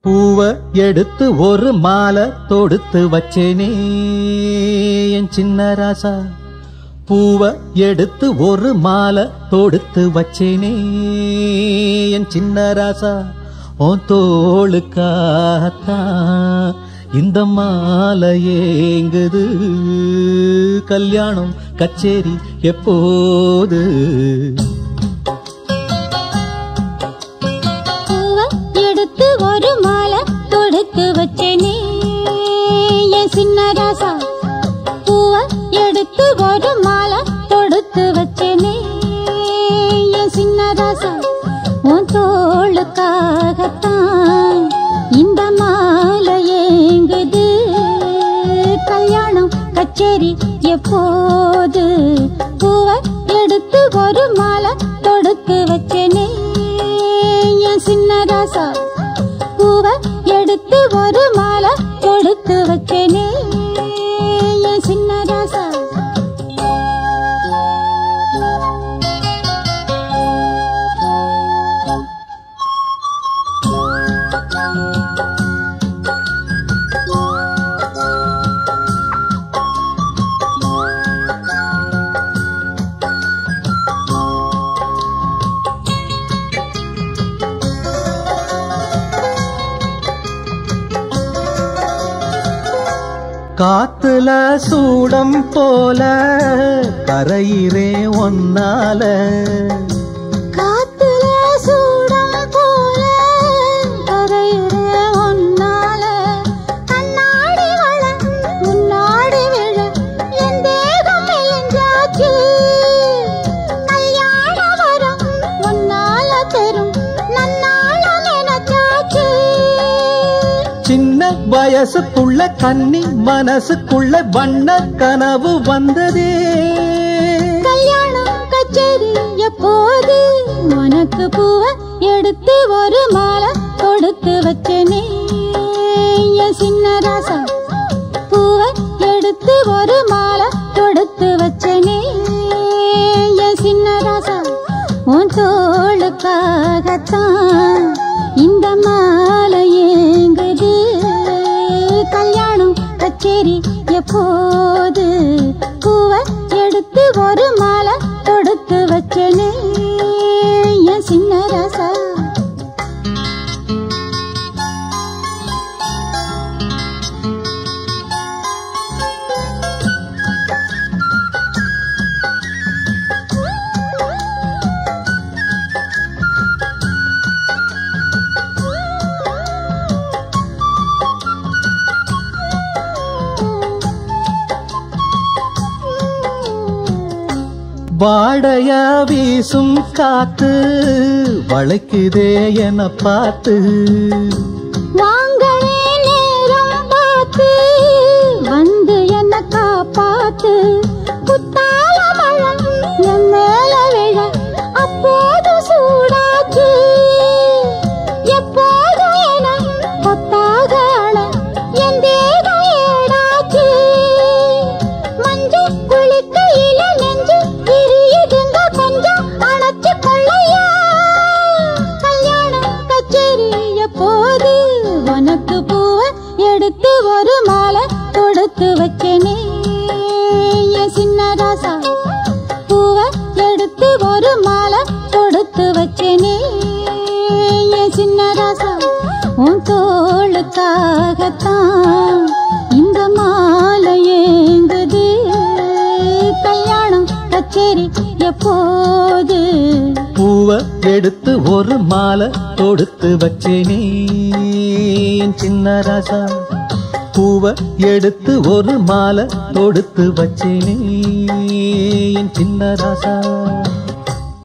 பூவ எடுத்து ஒரு மாலை தொடுத்து வச்சேனே என் சின்ன ராசா. பூவ எடுத்து ஒரு மாலை தொடுத்து வச்சேனே என் சின்ன ராசா. உன் தோளுக்காகத்தான் இந்த மாலை ஏங்குது. கல்யாணம் கச்சேரி எப்போது? ஒரு மாலை தொடுத்து வச்சேனே என் சின்ன ராசா. பூவ எடுத்து ஒரு மாலை தொடுத்து வச்சேனே என் சின்ன ராசா. உன் தோளுக்காகத்தான் இந்த மாலை ஏங்குது. கல்யாணம் கச்சேரி எப்போது? பூவ எடுத்து ஒரு மாலை தொடுத்து வச்சேனே என் சின்ன ராசா. பூவ எடுத்து ஒரு மாலை தொடுத்து வச்சேனே என் சின்ன ராசா. காத்துல சூடம் போல கரையிறே ஒன்னால. காத்துல சூடம் போல கரையிறே ஒன்னால. கண்ணாடி வள முன்னாடி விழ என் தேகம் மெலிஞ்சாச்சு. கல்யாண வரம் முன்னால பெரும் நன்னால நினைச்சாச்சு. சின்ன வயசுக்குள்ள கன்னி மனசுக்குள்ள வண்ண கனவு வந்ததே. கல்யாணம் கச்சேரி எப்போது? உனக்கு பூவ எடுத்து ஒரு மாலை தொடுத்து வச்சேனே என் சின்ன ராசா. பூவ எடுத்து ஒரு மாலை தொடுத்து வச்சேனே என் சின்ன ராசா. உன் தோளுக்காகத்தான் இந்த மாலை ஏங்குது. கல்யாணம் கச்சேரி எப்போது? பூவ எடுத்து ஒரு மாலை தொடுத்து வச்சேனே என் சின்ன ராசா. வாடைய வீசும் காத்து வளைக்குதே என பார்த்து. வாங்களே நேரம் பார்த்து வந்து என்ன காப்பாத்து. புத்தால மழை என் மேல விழ அப்போது சூடாச்சு. எப்போது என கொத்தாக அழ என் தேகம் ஏடாச்சு. மஞ்சு குளிக்கையில நெஞ்சு எரியுதுங்க கொஞ்சம் அணைச்சு கொள்ளையா. கல்யாணம் கச்சேரி எப்போது? உனக்கு பூவ எடுத்து ஒரு மாலை தொடுத்து வச்சேனே என் சின்ன ராசா. பூவ எடுத்து ஒரு மாலை தொடுத்து வச்சேனே என் சின்ன ராசா. உன் தோளுக்காகத்தான் இந்த மாலை ஏங்குது. கல்யாணம் கச்சேரி எப்போது? பூவ எடுத்து ஒரு மாலை தொடுத்து வச்சேனே என் சின்ன ராசா. பூவ எடுத்து ஒரு மாலை தொடுத்து வச்சேனே என் சின்ன ராசா.